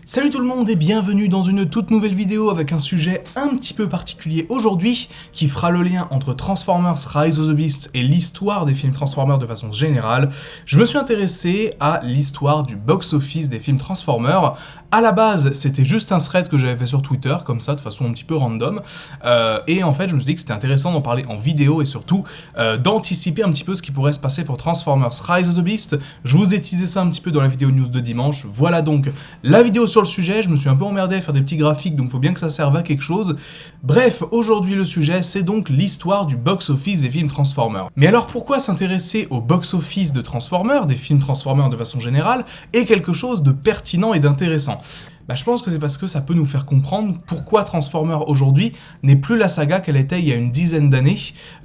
Salut tout le monde et bienvenue dans une toute nouvelle vidéo avec un sujet un petit peu particulier aujourd'hui qui fera le lien entre Transformers Rise of the Beast et l'histoire des films Transformers de façon générale. Je me suis intéressé à l'histoire du box-office des films Transformers. À la base, c'était juste un thread que j'avais fait sur Twitter, comme ça, de façon un petit peu random. Et en fait, je me suis dit que c'était intéressant d'en parler en vidéo et surtout d'anticiper un petit peu ce qui pourrait se passer pour Transformers Rise of the Beast. Je vous ai teasé ça un petit peu dans la vidéo news de dimanche. Voilà donc la vidéo sur le sujet. Je me suis un peu emmerdé à faire des petits graphiques, donc il faut bien que ça serve à quelque chose. Bref, aujourd'hui le sujet, c'est donc l'histoire du box-office des films Transformers. Mais alors pourquoi s'intéresser au box-office de Transformers, des films Transformers de façon générale, est quelque chose de pertinent et d'intéressant ? Je pense que c'est parce que ça peut nous faire comprendre pourquoi Transformers aujourd'hui n'est plus la saga qu'elle était il y a une dizaine d'années,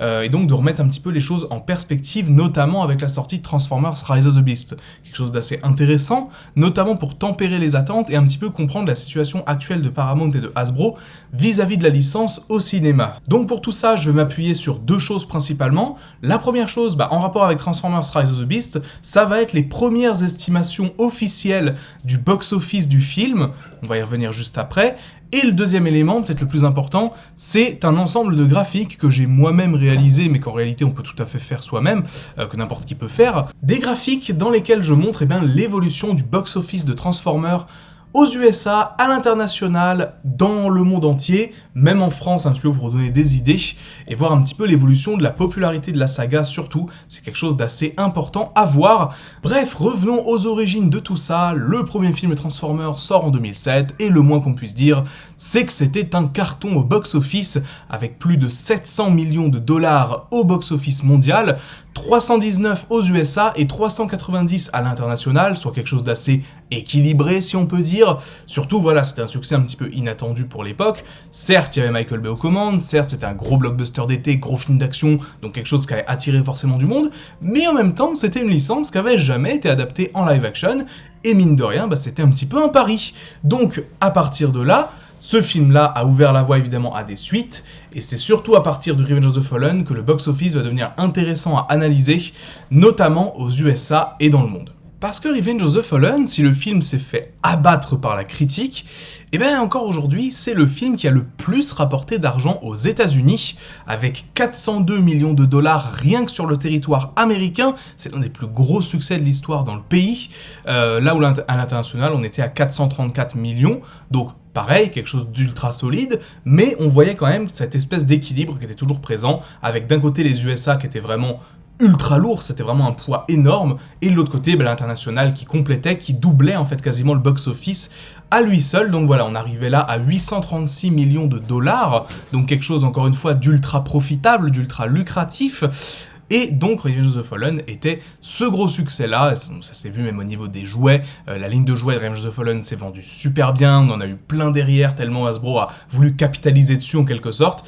et donc de remettre un petit peu les choses en perspective, notamment avec la sortie de Transformers Rise of the Beast. Quelque chose d'assez intéressant, notamment pour tempérer les attentes et un petit peu comprendre la situation actuelle de Paramount et de Hasbro vis-à-vis de la licence au cinéma. Donc pour tout ça, je vais m'appuyer sur deux choses principalement. La première chose, en rapport avec Transformers Rise of the Beast, ça va être les premières estimations officielles du box-office du film. On va y revenir juste après. Et le deuxième élément, peut-être le plus important, c'est un ensemble de graphiques que j'ai moi-même réalisé, mais qu'en réalité on peut tout à fait faire soi-même, que n'importe qui peut faire. Des graphiques dans lesquels je montre l'évolution du box-office de Transformers aux USA, à l'international, dans le monde entier, même en France, un petit peu pour donner des idées, et voir un petit peu l'évolution de la popularité de la saga, surtout, c'est quelque chose d'assez important à voir. Bref, revenons aux origines de tout ça. Le premier film Transformers sort en 2007, et le moins qu'on puisse dire, c'est que c'était un carton au box-office, avec plus de 700 millions de dollars au box-office mondial, 319 aux USA et 390 à l'international, soit quelque chose d'assez équilibré si on peut dire. Surtout voilà, c'était un succès un petit peu inattendu pour l'époque. Certes, il y avait Michael Bay aux commandes, certes c'était un gros blockbuster d'été, gros film d'action, donc quelque chose qui avait attiré forcément du monde, mais en même temps c'était une licence qui avait jamais été adaptée en live action, et mine de rien, c'était un petit peu un pari. Donc à partir de là, ce film-là a ouvert la voie évidemment à des suites, et c'est surtout à partir de Revenge of the Fallen que le box-office va devenir intéressant à analyser, notamment aux USA et dans le monde. Parce que Revenge of the Fallen, si le film s'est fait abattre par la critique, encore aujourd'hui, c'est le film qui a le plus rapporté d'argent aux États-Unis, avec 402 millions de dollars rien que sur le territoire américain. C'est l'un des plus gros succès de l'histoire dans le pays, là où à l'international on était à 434 millions, donc pareil, quelque chose d'ultra solide, mais on voyait quand même cette espèce d'équilibre qui était toujours présent, avec d'un côté les USA qui étaient vraiment ultra lourd, c'était vraiment un poids énorme, et de l'autre côté, l'international qui complétait, qui doublait en fait quasiment le box-office à lui seul. Donc voilà, on arrivait là à 836 millions de dollars, donc quelque chose encore une fois d'ultra profitable, d'ultra lucratif. Et donc Revenge of the Fallen était ce gros succès-là, ça s'est vu même au niveau des jouets, la ligne de jouets de Revenge of the Fallen s'est vendue super bien, on en a eu plein derrière, tellement Hasbro a voulu capitaliser dessus en quelque sorte.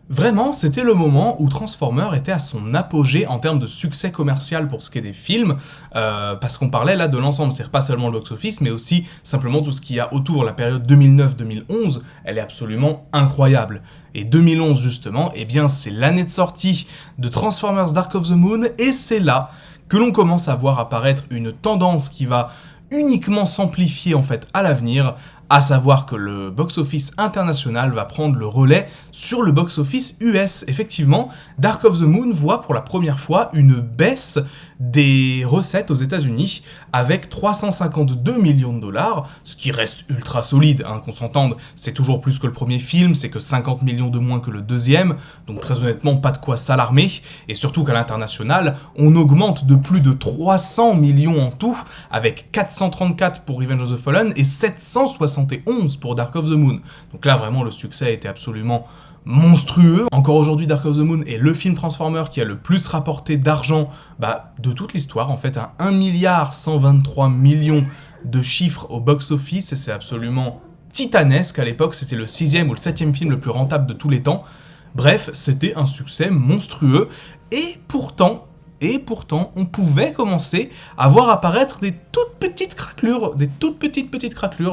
Vraiment, c'était le moment où Transformers était à son apogée en termes de succès commercial pour ce qui est des films, parce qu'on parlait là de l'ensemble, c'est-à-dire pas seulement le box-office, mais aussi simplement tout ce qu'il y a autour. La période 2009-2011, elle est absolument incroyable. Et 2011 justement, c'est l'année de sortie de Transformers Dark of the Moon, et c'est là que l'on commence à voir apparaître une tendance qui va uniquement s'amplifier en fait à l'avenir, à savoir que le box-office international va prendre le relais sur le box-office US. Effectivement, Dark of the Moon voit pour la première fois une baisse des recettes aux États-Unis avec 352 millions de dollars, ce qui reste ultra solide, qu'on s'entende, c'est toujours plus que le premier film, c'est que 50 millions de moins que le deuxième, donc très honnêtement pas de quoi s'alarmer, et surtout qu'à l'international, on augmente de plus de 300 millions en tout, avec 434 pour Revenge of the Fallen et 771 pour Dark of the Moon. Donc là vraiment le succès a été absolument monstrueux. Encore aujourd'hui, Dark of the Moon est le film Transformers qui a le plus rapporté d'argent de toute l'histoire, en fait, à 1,123 milliard de chiffres au box-office, et c'est absolument titanesque. À l'époque, c'était le 6e ou le 7e film le plus rentable de tous les temps. Bref, c'était un succès monstrueux, et pourtant, et pourtant on pouvait commencer à voir apparaître des toutes petites craquelures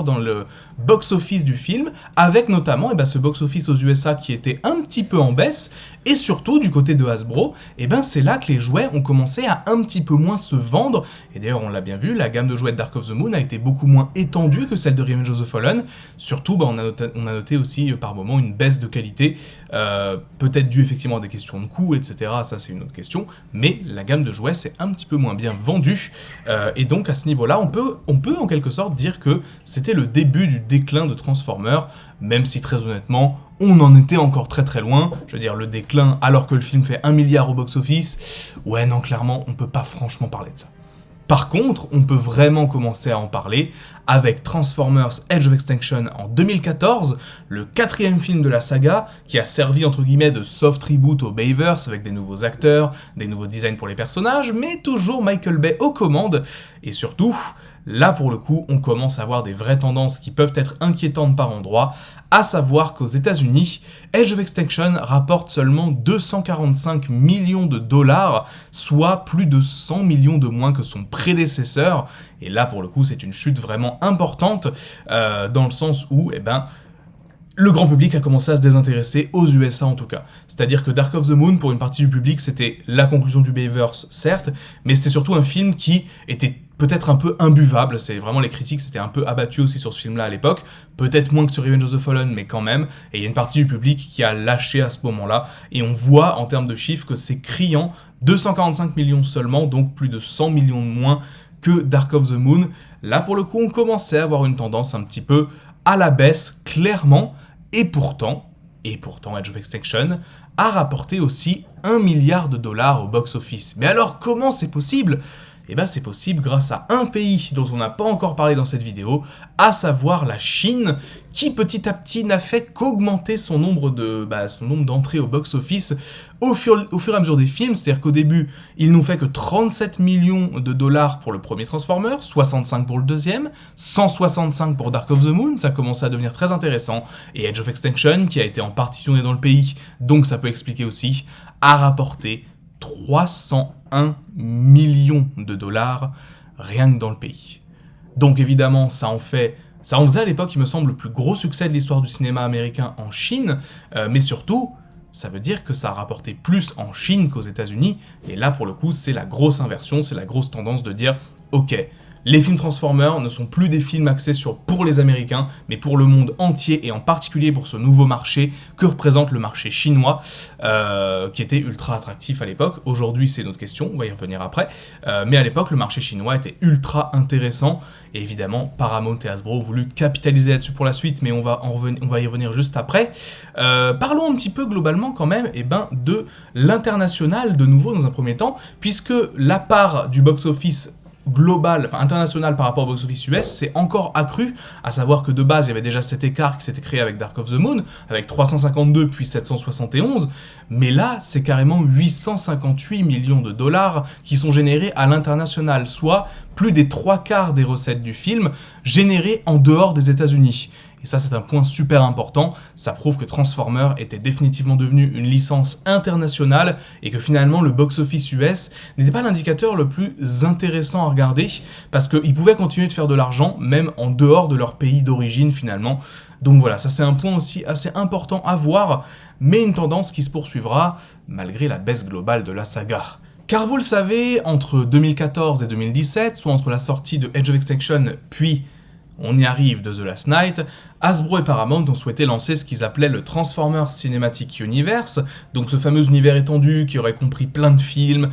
dans le box-office du film, avec notamment ce box-office aux USA qui était un petit peu en baisse, et surtout du côté de Hasbro, c'est là que les jouets ont commencé à un petit peu moins se vendre, et d'ailleurs on l'a bien vu, la gamme de jouets de Dark of the Moon a été beaucoup moins étendue que celle de Revenge of the Fallen, surtout on a noté aussi par moment une baisse de qualité, peut-être due effectivement à des questions de coût, etc., ça c'est une autre question, mais la gamme de jouets s'est un petit peu moins bien vendue, et donc à ce niveau-là, on peut en quelque sorte dire que c'était le début du déclin de Transformers, même si très honnêtement, on en était encore très très loin. Je veux dire, le déclin, alors que le film fait 1 milliard au box-office, ouais non, clairement, on peut pas franchement parler de ça. Par contre, on peut vraiment commencer à en parler avec Transformers Edge of Extinction en 2014, le 4e film de la saga, qui a servi entre guillemets de soft reboot au Bayverse avec des nouveaux acteurs, des nouveaux designs pour les personnages, mais toujours Michael Bay aux commandes, et surtout, là pour le coup, on commence à voir des vraies tendances qui peuvent être inquiétantes par endroits, à savoir qu'aux États-Unis, Edge of Extinction rapporte seulement 245 millions de dollars, soit plus de 100 millions de moins que son prédécesseur, et là pour le coup c'est une chute vraiment importante, dans le sens où, le grand public a commencé à se désintéresser, aux USA en tout cas. C'est-à-dire que Dark of the Moon, pour une partie du public, c'était la conclusion du Bayverse, certes, mais c'était surtout un film qui était peut-être un peu imbuvable, c'est vraiment les critiques s'étaient un peu abattues aussi sur ce film-là à l'époque, peut-être moins que sur Revenge of the Fallen, mais quand même, et il y a une partie du public qui a lâché à ce moment-là, et on voit en termes de chiffres que c'est criant, 245 millions seulement, donc plus de 100 millions de moins que Dark of the Moon. Là pour le coup, on commençait à avoir une tendance un petit peu à la baisse, clairement, et pourtant, Edge of Extinction a rapporté aussi 1 milliard de dollars au box-office. Mais alors, comment c'est possible ? C'est possible grâce à un pays dont on n'a pas encore parlé dans cette vidéo, à savoir la Chine, qui petit à petit n'a fait qu'augmenter son nombre d'entrées au box-office au fur et à mesure des films, c'est-à-dire qu'au début, il nous fait que 37 millions de dollars pour le premier Transformer, 65 pour le deuxième, 165 pour Dark of the Moon, ça commençait à devenir très intéressant, et Edge of Extinction, qui a été en partie tourné dans le pays, donc ça peut expliquer aussi, a rapporté 301 millions de dollars rien que dans le pays. Donc évidemment, ça en faisait à l'époque, il me semble, le plus gros succès de l'histoire du cinéma américain en Chine, mais surtout, ça veut dire que ça a rapporté plus en Chine qu'aux États-Unis, et là pour le coup, c'est la grosse inversion, c'est la grosse tendance de dire, ok, les films Transformers ne sont plus des films axés pour les Américains, mais pour le monde entier, et en particulier pour ce nouveau marché que représente le marché chinois, qui était ultra attractif à l'époque. Aujourd'hui, c'est une autre question, on va y revenir après, mais à l'époque, le marché chinois était ultra intéressant, et évidemment, Paramount et Hasbro ont voulu capitaliser là-dessus pour la suite, mais on va y revenir juste après. Parlons un petit peu globalement quand même de l'international de nouveau dans un premier temps, puisque la part du box-office global, international par rapport au box-office US, c'est encore accru, à savoir que de base, il y avait déjà cet écart qui s'était créé avec Dark of the Moon, avec 352 puis 771, mais là, c'est carrément 858 millions de dollars qui sont générés à l'international, soit plus des 3/4 des recettes du film générées en dehors des États-Unis. Et ça, c'est un point super important, ça prouve que Transformers était définitivement devenu une licence internationale et que finalement le box-office US n'était pas l'indicateur le plus intéressant à regarder parce qu'ils pouvaient continuer de faire de l'argent même en dehors de leur pays d'origine finalement. Donc voilà, ça c'est un point aussi assez important à voir, mais une tendance qui se poursuivra malgré la baisse globale de la saga. Car vous le savez, entre 2014 et 2017, soit entre la sortie de Edge of Extinction puis on y arrive de The Last Knight, Hasbro et Paramount ont souhaité lancer ce qu'ils appelaient le Transformers Cinematic Universe, donc ce fameux univers étendu qui aurait compris plein de films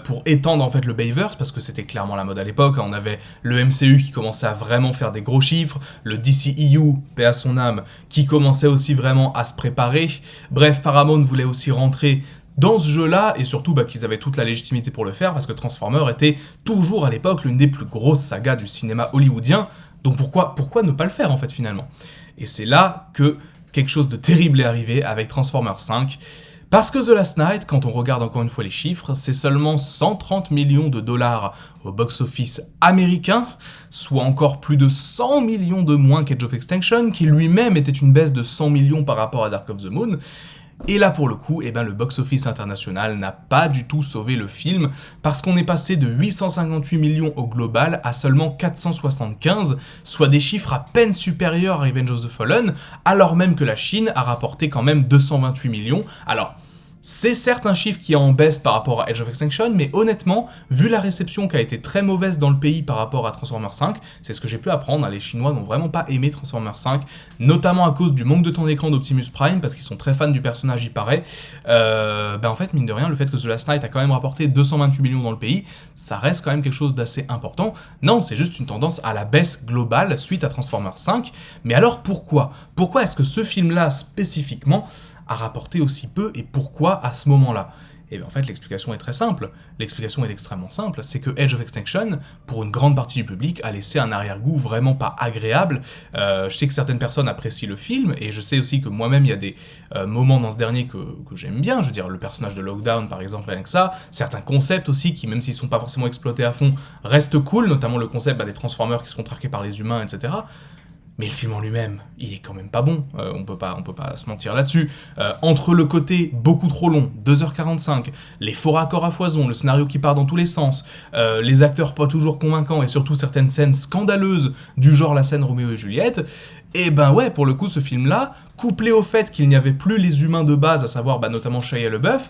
pour étendre en fait le Bayverse, parce que c'était clairement la mode à l'époque, on avait le MCU qui commençait à vraiment faire des gros chiffres, le DCEU, paix à son âme, qui commençait aussi vraiment à se préparer, bref, Paramount voulait aussi rentrer dans ce jeu-là, et surtout qu'ils avaient toute la légitimité pour le faire, parce que Transformers était toujours à l'époque l'une des plus grosses sagas du cinéma hollywoodien, donc pourquoi ne pas le faire en fait finalement? Et c'est là que quelque chose de terrible est arrivé avec Transformers 5, parce que The Last Knight, quand on regarde encore une fois les chiffres, c'est seulement 130 millions de dollars au box-office américain, soit encore plus de 100 millions de moins qu'Edge of Extinction, qui lui-même était une baisse de 100 millions par rapport à Dark of the Moon. Et là pour le coup, eh ben, le box-office international n'a pas du tout sauvé le film, parce qu'on est passé de 858 millions au global à seulement 475, soit des chiffres à peine supérieurs à Revenge of the Fallen, alors même que la Chine a rapporté quand même 228 millions. Alors, c'est certes un chiffre qui est en baisse par rapport à Edge of Extinction, mais honnêtement, vu la réception qui a été très mauvaise dans le pays par rapport à Transformers 5, c'est ce que j'ai pu apprendre, les Chinois n'ont vraiment pas aimé Transformers 5, notamment à cause du manque de temps d'écran d'Optimus Prime, parce qu'ils sont très fans du personnage, il paraît. En fait, mine de rien, le fait que The Last Knight a quand même rapporté 228 millions dans le pays, ça reste quand même quelque chose d'assez important. Non, c'est juste une tendance à la baisse globale suite à Transformers 5, mais alors pourquoi ? Pourquoi est-ce que ce film-là, spécifiquement, a rapporté aussi peu, et pourquoi à ce moment-là ? Et bien en fait l'explication est très simple, l'explication est extrêmement simple, c'est que Edge of Extinction, pour une grande partie du public, a laissé un arrière-goût vraiment pas agréable. Je sais que certaines personnes apprécient le film, et je sais aussi que moi-même il y a des moments dans ce dernier que j'aime bien, je veux dire le personnage de Lockdown par exemple, rien que ça, certains concepts aussi qui même s'ils sont pas forcément exploités à fond, restent cool, notamment le concept des Transformers qui se font traquer par les humains, etc. Mais le film en lui-même, il est quand même pas bon, on peut pas se mentir là-dessus. Entre le côté beaucoup trop long, 2h45, les faux raccords à foison, le scénario qui part dans tous les sens, les acteurs pas toujours convaincants et surtout certaines scènes scandaleuses du genre la scène Roméo et Juliette, et ben ouais, pour le coup ce film-là, couplé au fait qu'il n'y avait plus les humains de base, à savoir notamment Shia LaBeouf,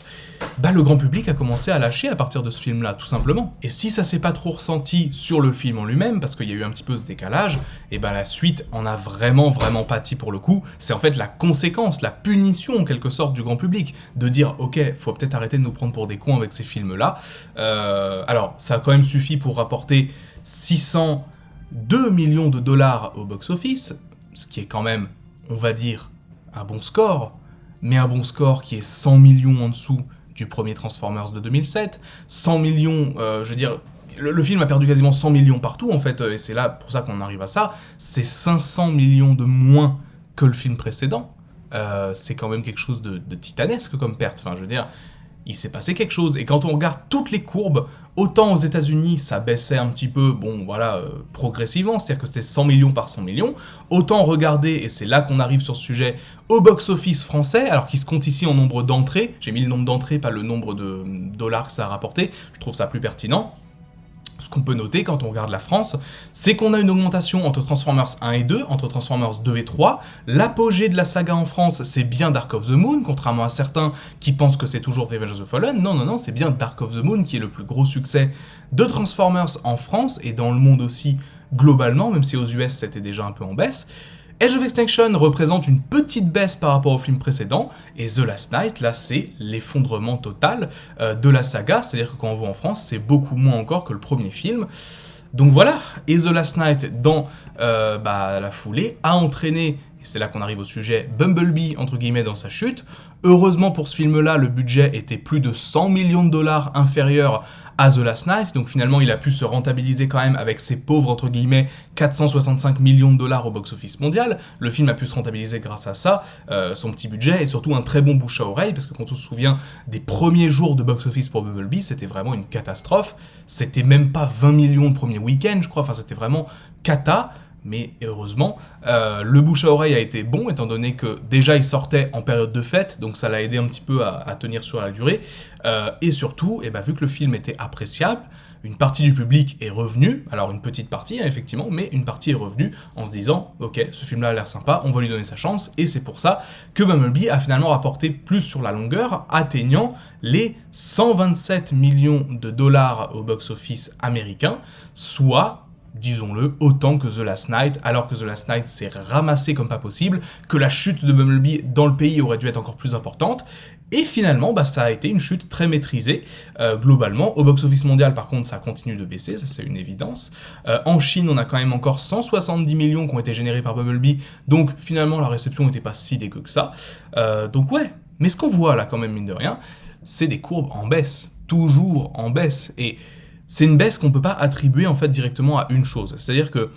le grand public a commencé à lâcher à partir de ce film-là, tout simplement. Et si ça s'est pas trop ressenti sur le film en lui-même, parce qu'il y a eu un petit peu ce décalage, et la suite en a vraiment pâti pour le coup. C'est en fait la conséquence, la punition en quelque sorte du grand public, de dire ok, faut peut-être arrêter de nous prendre pour des cons avec ces films-là. Alors, ça a quand même suffi pour rapporter 602 millions de dollars au box-office, ce qui est quand même, on va dire, un bon score, mais un bon score qui est 100 millions en dessous du premier Transformers de 2007, 100 millions, je veux dire, le film a perdu quasiment 100 millions partout en fait, et c'est là pour ça qu'on arrive à ça, c'est 500 millions de moins que le film précédent, c'est quand même quelque chose de titanesque comme perte, enfin je veux dire, il s'est passé quelque chose, et quand on regarde toutes les courbes, autant aux États-Unis ça baissait un petit peu, progressivement, c'est-à-dire que c'était 100 millions par 100 millions, autant regarder, et c'est là qu'on arrive sur ce sujet, au box-office français, alors qu'il se compte ici en nombre d'entrées, j'ai mis le nombre d'entrées, pas le nombre de dollars que ça a rapporté, je trouve ça plus pertinent. Ce qu'on peut noter quand on regarde la France, c'est qu'on a une augmentation entre Transformers 1 et 2, entre Transformers 2 et 3. L'apogée de la saga en France, c'est bien Dark of the Moon, contrairement à certains qui pensent que c'est toujours Revenge of the Fallen. Non, c'est bien Dark of the Moon qui est le plus gros succès de Transformers en France et dans le monde aussi globalement, même si aux US c'était déjà un peu en baisse. Edge of Extinction représente une petite baisse par rapport au film précédent, et The Last Knight, là, c'est l'effondrement total de la saga, c'est-à-dire que quand on voit en France, c'est beaucoup moins encore que le premier film. Donc voilà, et The Last Knight, dans la foulée, a entraîné, et c'est là qu'on arrive au sujet, Bumblebee, entre guillemets, dans sa chute. Heureusement pour ce film-là, le budget était plus de 100 millions de dollars inférieur à The Last Knight, donc finalement il a pu se rentabiliser quand même avec ses pauvres, entre guillemets, 465 millions de dollars au box-office mondial. Le film a pu se rentabiliser grâce à ça, son petit budget, et surtout un très bon bouche à oreille, parce que quand on se souvient des premiers jours de box-office pour Bumblebee, c'était vraiment une catastrophe. C'était même pas 20 millions le premier week-end, je crois, enfin c'était vraiment cata. Mais heureusement, le bouche à oreille a été bon, étant donné que déjà il sortait en période de fête, donc ça l'a aidé un petit peu à tenir sur la durée, et surtout, vu que le film était appréciable, une partie du public est revenue, alors une petite partie effectivement, mais une partie est revenue en se disant « Ok, ce film-là a l'air sympa, on va lui donner sa chance », et c'est pour ça que Bumblebee a finalement rapporté plus sur la longueur, atteignant les 127 millions de dollars au box-office américain, soit, disons-le, autant que The Last Knight, alors que The Last Knight s'est ramassé comme pas possible, que la chute de Bumblebee dans le pays aurait dû être encore plus importante, et finalement, ça a été une chute très maîtrisée, globalement. Au box-office mondial, par contre, ça continue de baisser, ça c'est une évidence. En Chine, on a quand même encore 170 millions qui ont été générés par Bumblebee, donc finalement, la réception n'était pas si dégueu que ça. Donc ouais, mais ce qu'on voit là, quand même, mine de rien, c'est des courbes en baisse, toujours en baisse, et c'est une baisse qu'on ne peut pas attribuer en fait directement à une chose. C'est-à-dire que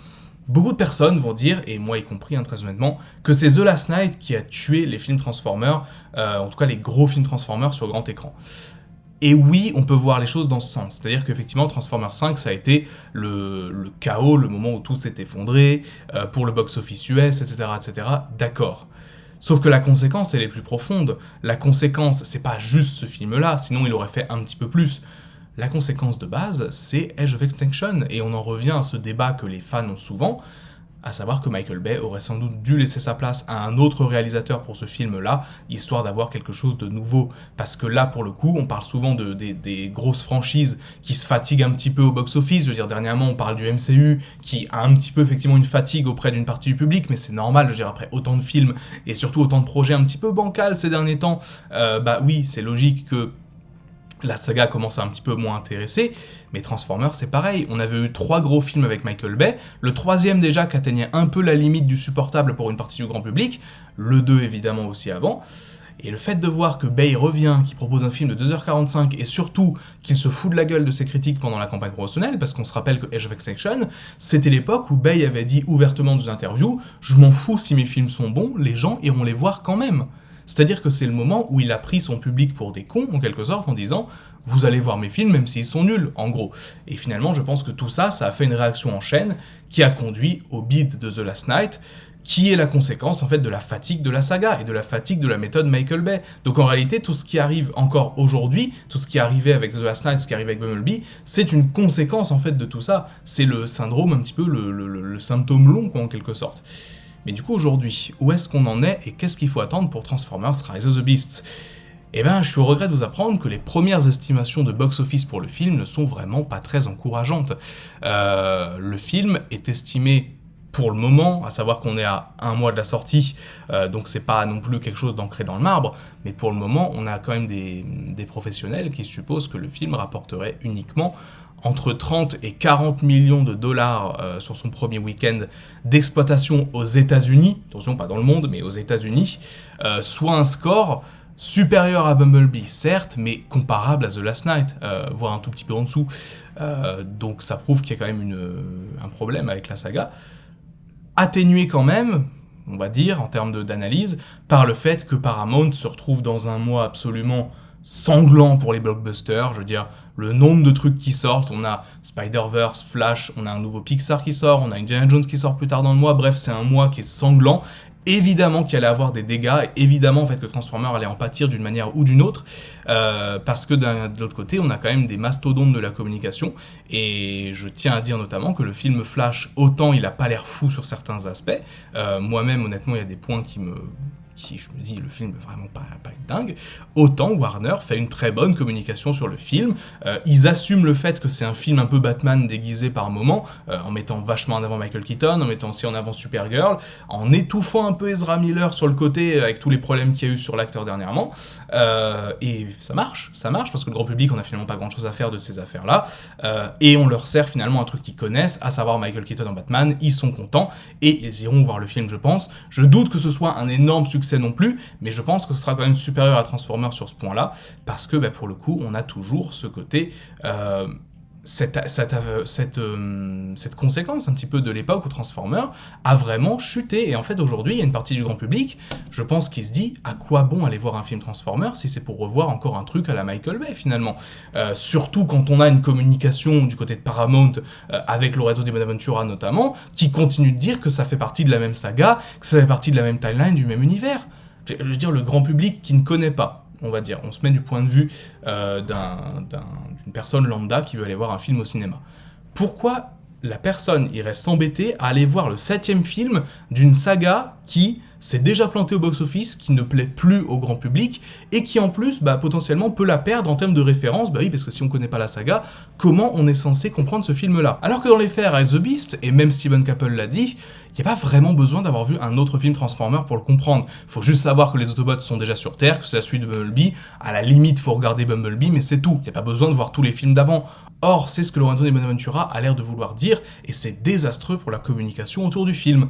beaucoup de personnes vont dire, et moi y compris très honnêtement, que c'est The Last Knight qui a tué les films Transformers, en tout cas les gros films Transformers sur grand écran. Et oui, on peut voir les choses dans ce sens. C'est-à-dire qu'effectivement, Transformers 5, ça a été le chaos, le moment où tout s'est effondré, pour le box-office US, etc., etc. D'accord. Sauf que la conséquence, elle est plus profonde. La conséquence, c'est pas juste ce film-là, sinon il aurait fait un petit peu plus. La conséquence de base, c'est Age of Extinction, et on en revient à ce débat que les fans ont souvent, à savoir que Michael Bay aurait sans doute dû laisser sa place à un autre réalisateur pour ce film-là, histoire d'avoir quelque chose de nouveau. Parce que là, pour le coup, on parle souvent des grosses franchises qui se fatiguent un petit peu au box-office. Je veux dire, dernièrement, on parle du MCU, qui a un petit peu effectivement une fatigue auprès d'une partie du public, mais c'est normal, je veux dire, après autant de films, et surtout autant de projets un petit peu bancals ces derniers temps, bah oui, c'est logique que la saga commence à un petit peu moins intéresser, mais Transformers c'est pareil, on avait eu 3 gros films avec Michael Bay, le 3e déjà qui atteignait un peu la limite du supportable pour une partie du grand public, le 2 évidemment aussi avant, et le fait de voir que Bay revient, qu'il propose un film de 2h45, et surtout qu'il se fout de la gueule de ses critiques pendant la campagne promotionnelle, parce qu'on se rappelle que Age of Extinction, c'était l'époque où Bay avait dit ouvertement dans une interview « Je m'en fous si mes films sont bons, les gens iront les voir quand même ». C'est-à-dire que c'est le moment où il a pris son public pour des cons, en quelque sorte, en disant « Vous allez voir mes films même s'ils sont nuls », en gros. Et finalement, je pense que tout ça, ça a fait une réaction en chaîne qui a conduit au bid de The Last Knight, qui est la conséquence, en fait, de la fatigue de la saga et de la fatigue de la méthode Michael Bay. Donc en réalité, tout ce qui arrive encore aujourd'hui, tout ce qui est arrivé avec The Last Knight, ce qui arrive avec Bumblebee, c'est une conséquence, en fait, de tout ça. C'est le syndrome, un petit peu, le symptôme long, quoi, en quelque sorte. Mais du coup, aujourd'hui, où est-ce qu'on en est et qu'est-ce qu'il faut attendre pour Transformers Rise of the Beasts ? Eh ben, je suis au regret de vous apprendre que les premières estimations de box-office pour le film ne sont vraiment pas très encourageantes. Le film est estimé pour le moment, à savoir qu'on est à 1 mois de la sortie, donc c'est pas non plus quelque chose d'ancré dans le marbre, mais pour le moment, on a quand même des professionnels qui supposent que le film rapporterait uniquement entre 30 et 40 millions de dollars sur son premier week-end d'exploitation aux États-Unis, attention, pas dans le monde, mais aux États-Unis, soit un score supérieur à Bumblebee, certes, mais comparable à The Last Knight, voire un tout petit peu en dessous. Donc ça prouve qu'il y a quand même un problème avec la saga. Atténué quand même, on va dire, en termes d'analyse, par le fait que Paramount se retrouve dans un mois absolument sanglant pour les blockbusters. Je veux dire, le nombre de trucs qui sortent, on a Spider-Verse, Flash, on a un nouveau Pixar qui sort, on a Indiana Jones qui sort plus tard dans le mois, bref, c'est un mois qui est sanglant. Évidemment qu'il allait avoir des dégâts, et évidemment en fait, que Transformers allait en pâtir d'une manière ou d'une autre, parce que de l'autre côté, on a quand même des mastodontes de la communication, et je tiens à dire notamment que le film Flash, autant il a pas l'air fou sur certains aspects, moi-même honnêtement il y a des points qui je me dis, le film va vraiment pas être dingue, autant Warner fait une très bonne communication sur le film, ils assument le fait que c'est un film un peu Batman déguisé par moment, en mettant vachement en avant Michael Keaton, en mettant aussi en avant Supergirl, en étouffant un peu Ezra Miller sur le côté, avec tous les problèmes qu'il y a eu sur l'acteur dernièrement, et ça marche, parce que le grand public, on a finalement pas grand chose à faire de ces affaires-là, et on leur sert finalement un truc qu'ils connaissent, à savoir Michael Keaton en Batman, ils sont contents, et ils iront voir le film, je pense. Je doute que ce soit un énorme succès non plus, mais je pense que ce sera quand même supérieur à Transformers sur ce point-là, parce que pour le coup, on a toujours ce côté, cette conséquence un petit peu de l'époque où Transformers a vraiment chuté, et en fait aujourd'hui, il y a une partie du grand public, je pense, qui se dit à quoi bon aller voir un film Transformers si c'est pour revoir encore un truc à la Michael Bay finalement, surtout quand on a une communication du côté de Paramount avec Lorenzo di Bonaventura notamment, qui continue de dire que ça fait partie de la même saga, que ça fait partie de la même timeline, du même univers. Je veux dire, le grand public qui ne connaît pas, on va dire, on se met du point de vue d'une personne lambda qui veut aller voir un film au cinéma. Pourquoi la personne irait s'embêter à aller voir le 7e film d'une saga qui s'est déjà plantée au box-office, qui ne plaît plus au grand public, et qui en plus, potentiellement, peut la perdre en termes de référence, oui, parce que si on connaît pas la saga, comment on est censé comprendre ce film-là? Alors que dans les faits, Rise of the Beast, et même Steven Caple l'a dit, il n'y a pas vraiment besoin d'avoir vu un autre film Transformers pour le comprendre. Faut juste savoir que les Autobots sont déjà sur Terre, que c'est la suite de Bumblebee, à la limite, faut regarder Bumblebee, mais c'est tout. Il n'y a pas besoin de voir tous les films d'avant. Or, c'est ce que Lorenzo di Bonaventura a l'air de vouloir dire, et c'est désastreux pour la communication autour du film.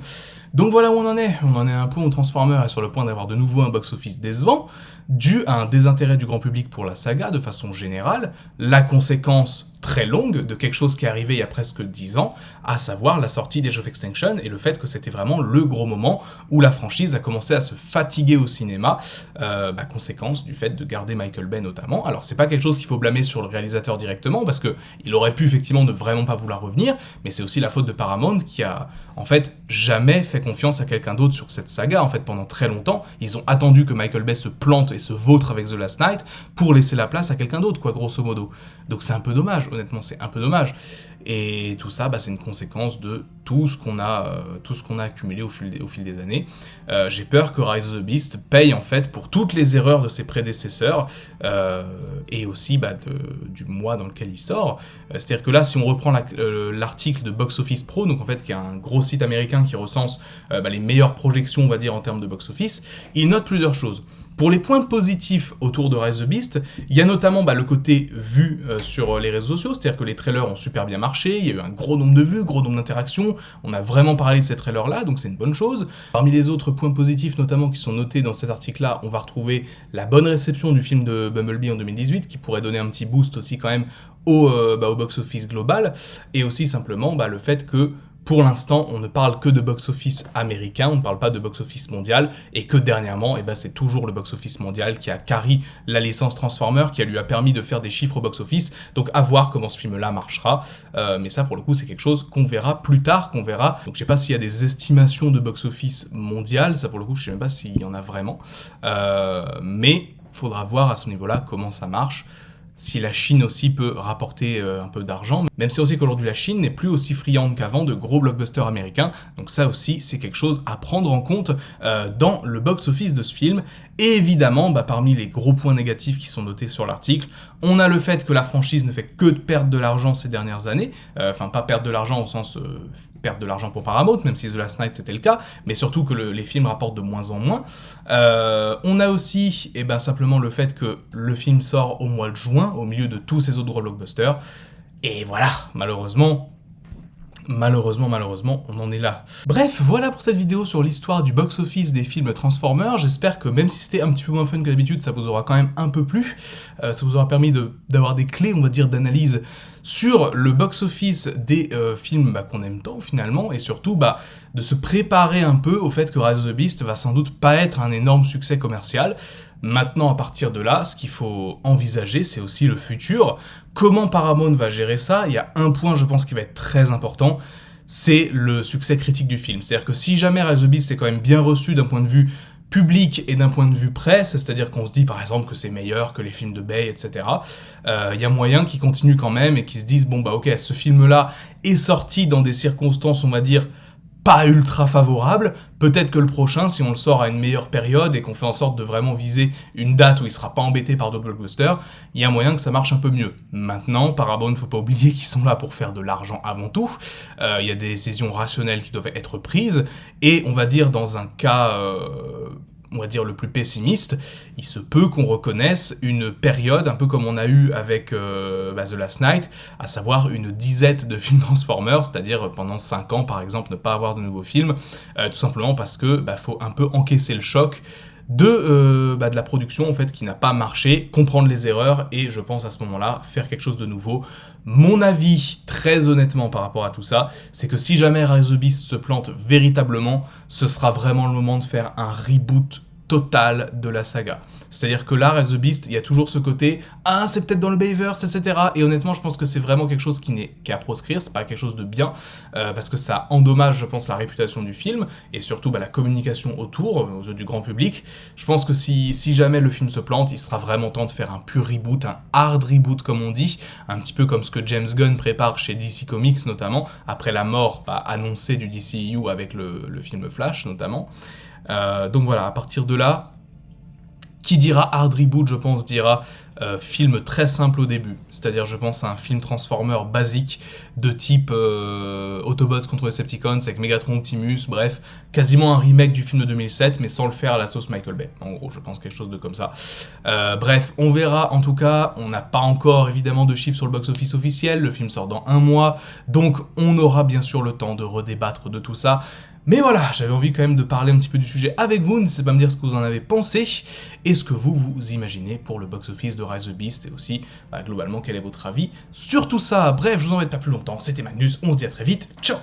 Donc voilà où on en est. On en est à un point où Transformers est sur le point d'avoir de nouveau un box-office décevant, dû à un désintérêt du grand public pour la saga de façon générale, la conséquence très longue de quelque chose qui est arrivé il y a presque 10 ans, à savoir la sortie d'Age of Extinction et le fait que c'était vraiment le gros moment où la franchise a commencé à se fatiguer au cinéma, conséquence du fait de garder Michael Bay notamment. Alors c'est pas quelque chose qu'il faut blâmer sur le réalisateur directement, parce que il aurait pu effectivement ne vraiment pas vouloir revenir, mais c'est aussi la faute de Paramount qui a en fait jamais fait confiance à quelqu'un d'autre sur cette saga, en fait, pendant très longtemps. Ils ont attendu que Michael Bay se plante et se vautre avec The Last Knight pour laisser la place à quelqu'un d'autre, quoi, grosso modo. Donc c'est un peu dommage, honnêtement, c'est un peu dommage. Et tout ça, c'est une conséquence de tout ce qu'on a accumulé au fil des années. J'ai peur que Rise of the Beast paye, en fait, pour toutes les erreurs de ses prédécesseurs, et aussi du mois dans lequel il sort. C'est-à-dire que là, si on reprend l'article de Box Office Pro, donc en fait qui est un gros site américain qui recense les meilleures projections, on va dire, en termes de box-office, il note plusieurs choses. Pour les points positifs autour de Rise of the Beast, il y a notamment le côté vu sur les réseaux sociaux, c'est-à-dire que les trailers ont super bien marché, il y a eu un gros nombre de vues, gros nombre d'interactions, on a vraiment parlé de ces trailers-là, donc c'est une bonne chose. Parmi les autres points positifs notamment qui sont notés dans cet article-là, on va retrouver la bonne réception du film de Bumblebee en 2018, qui pourrait donner un petit boost aussi quand même au box-office global, et aussi simplement le fait que pour l'instant, on ne parle que de box-office américain, on ne parle pas de box-office mondial, et que dernièrement, c'est toujours le box-office mondial qui a carry la licence Transformers, qui lui a permis de faire des chiffres au box-office, donc à voir comment ce film-là marchera, mais ça pour le coup c'est quelque chose qu'on verra plus tard, donc je sais pas s'il y a des estimations de box-office mondial, ça pour le coup je sais même pas s'il y en a vraiment, mais faudra voir à ce niveau-là comment ça marche. Si la Chine aussi peut rapporter un peu d'argent, même si on sait qu'aujourd'hui la Chine n'est plus aussi friande qu'avant de gros blockbusters américains, donc ça aussi c'est quelque chose à prendre en compte dans le box-office de ce film. Et évidemment, parmi les gros points négatifs qui sont notés sur l'article, on a le fait que la franchise ne fait que de perdre de l'argent ces dernières années, enfin pas perdre de l'argent au sens perdre de l'argent pour Paramount, même si The Last Knight c'était le cas, mais surtout que les films rapportent de moins en moins. On a aussi simplement le fait que le film sort au mois de juin, au milieu de tous ces autres gros blockbusters, et voilà, malheureusement, on en est là. Bref, voilà pour cette vidéo sur l'histoire du box-office des films Transformers. J'espère que même si c'était un petit peu moins fun que d'habitude, ça vous aura quand même un peu plu. Ça vous aura permis d'avoir des clés, on va dire, d'analyse sur le box-office des films qu'on aime tant finalement, et surtout de se préparer un peu au fait que Rise of the Beast va sans doute pas être un énorme succès commercial. Maintenant, à partir de là, ce qu'il faut envisager, c'est aussi le futur. Comment Paramount va gérer ça? Il y a un point, je pense, qui va être très important, c'est le succès critique du film. C'est-à-dire que si jamais Rise of the Beast est quand même bien reçu d'un point de vue public et d'un point de vue presse, c'est-à-dire qu'on se dit par exemple que c'est meilleur que les films de Bay, etc., il y a moyen qu'ils continuent quand même et qu'ils se disent ok, ce film-là est sorti dans des circonstances, on va dire, pas ultra favorable, peut-être que le prochain, si on le sort à une meilleure période et qu'on fait en sorte de vraiment viser une date où il sera pas embêté par d'autres blockbusters, il y a moyen que ça marche un peu mieux. Maintenant, Paramount, faut pas oublier qu'ils sont là pour faire de l'argent avant tout, il y a des décisions rationnelles qui doivent être prises, et on va dire dans un cas on va dire le plus pessimiste, il se peut qu'on reconnaisse une période, un peu comme on a eu avec The Last Knight, à savoir une dizaine de films Transformers, c'est-à-dire pendant 5 ans par exemple ne pas avoir de nouveaux films, tout simplement parce que faut un peu encaisser le choc de la production en fait qui n'a pas marché, comprendre les erreurs et je pense à ce moment-là faire quelque chose de nouveau. Mon avis, très honnêtement par rapport à tout ça, c'est que si jamais Rise of the Beast se plante véritablement, ce sera vraiment le moment de faire un reboot total de la saga. C'est-à-dire que là, Rise of the Beast, il y a toujours ce côté « Ah, c'est peut-être dans le Bayverse, etc. » Et honnêtement, je pense que c'est vraiment quelque chose qui est à proscrire, c'est pas quelque chose de bien, parce que ça endommage, je pense, la réputation du film, et surtout la communication autour, aux yeux du grand public. Je pense que si jamais le film se plante, il sera vraiment temps de faire un pur reboot, un hard reboot comme on dit, un petit peu comme ce que James Gunn prépare chez DC Comics notamment, après la mort annoncée du DCEU avec le film Flash notamment. Donc voilà, à partir de là, qui dira hard reboot, je pense, dira film très simple au début. C'est-à-dire, je pense à un film Transformer basique de type Autobots contre Decepticons avec Megatron, Optimus, bref, quasiment un remake du film de 2007, mais sans le faire à la sauce Michael Bay. En gros, je pense quelque chose de comme ça. Bref, on verra. En tout cas, on n'a pas encore évidemment de chiffres sur le box-office officiel. Le film sort dans 1 mois, donc on aura bien sûr le temps de redébattre de tout ça. Mais voilà, j'avais envie quand même de parler un petit peu du sujet avec vous, n'hésitez pas à me dire ce que vous en avez pensé, et ce que vous imaginez pour le box-office de Rise of the Beast, et aussi, globalement, quel est votre avis sur tout ça. Bref, je vous embête pas plus longtemps, c'était Magnus, on se dit à très vite, ciao!